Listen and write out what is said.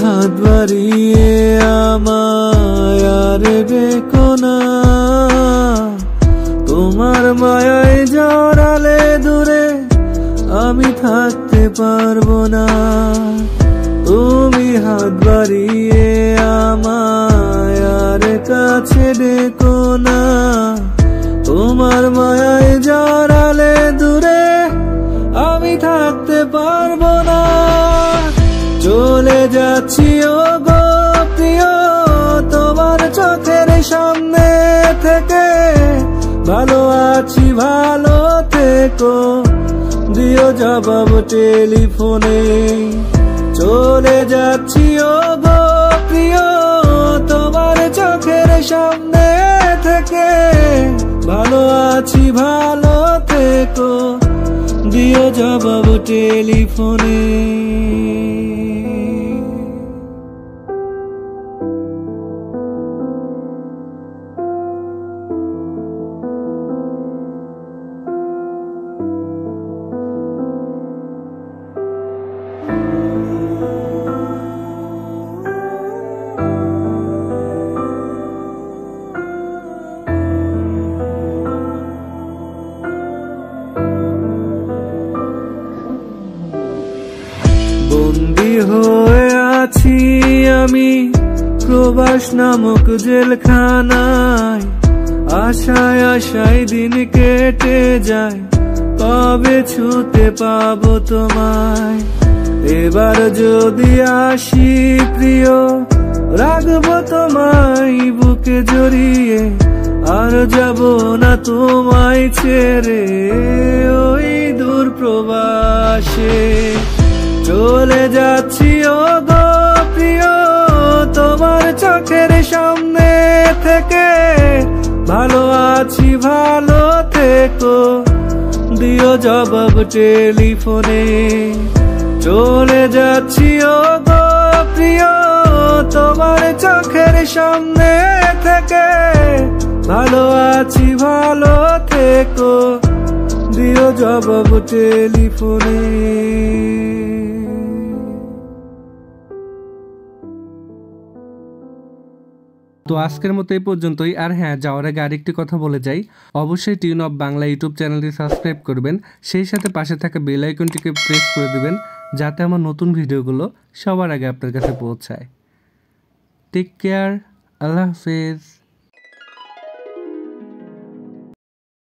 হাত বাড়িয়ে আমায় আর ডেকো না, তোমার মায়ায় জড়ালে দূরে আমি থাকতে পারবো না। তুমি হাত বাড়িয়ে আমায় আর কাছে ডেকো না, তোমার মায়ায় জড়ালে দূরে আমি থাকতে পারবো না। চলে যাচ্ছি ও গো প্রিয়, তোমার চোখের সামনে থেকে, ভালো আছি ভালো থেকো, দিও জবাব টেলিফোনে। চলে যাচ্ছি ও গো প্রিয়, তোমার চোখের সামনে থেকে, ভালো আছি ভালো থেকো, দিও জবাব টেলিফোনে। বন্দী হয়ে আছি আমি প্রবাস নামক জেলখানায়, আশায় আশায় দিন কেটে যায়, কবে ছুতে পাবো তোমায়। এবার যদি আসি প্রিয়, রাখবো তোমায় বুকে জড়িয়ে, আর যাব না তোমায় ছেড়ে ওই দূর প্রবাসে। চলে যাচ্ছি ও গো প্রিয়, তোমার চোখের সামনে থেকে, ভালো আছি ভালো থেকো, দিও জবাব টেলিফোনে। চলে যাচ্ছি ও গো প্রিয়, তোমার চোখের সামনে থেকে, ভালো আছি ভালো থেকো, দিও জবাব টেলিফোনে। তো আজকের মতো এই পর্যন্তই। আর হ্যাঁ, যাওয়ার আগে আরেকটি কথা বলে যাই, অবশ্যই টিউন অফ বাংলা ইউটিউব চ্যানেলটি সাবস্ক্রাইব করবেন, সেই সাথে পাশে থাকা বেল আইকনটিকে প্রেস করে দেবেন, যাতে আমার নতুন ভিডিওগুলো সবার আগে আপনার কাছে পৌঁছায়। টেক কেয়ার, আল্লাহ হাফেজ।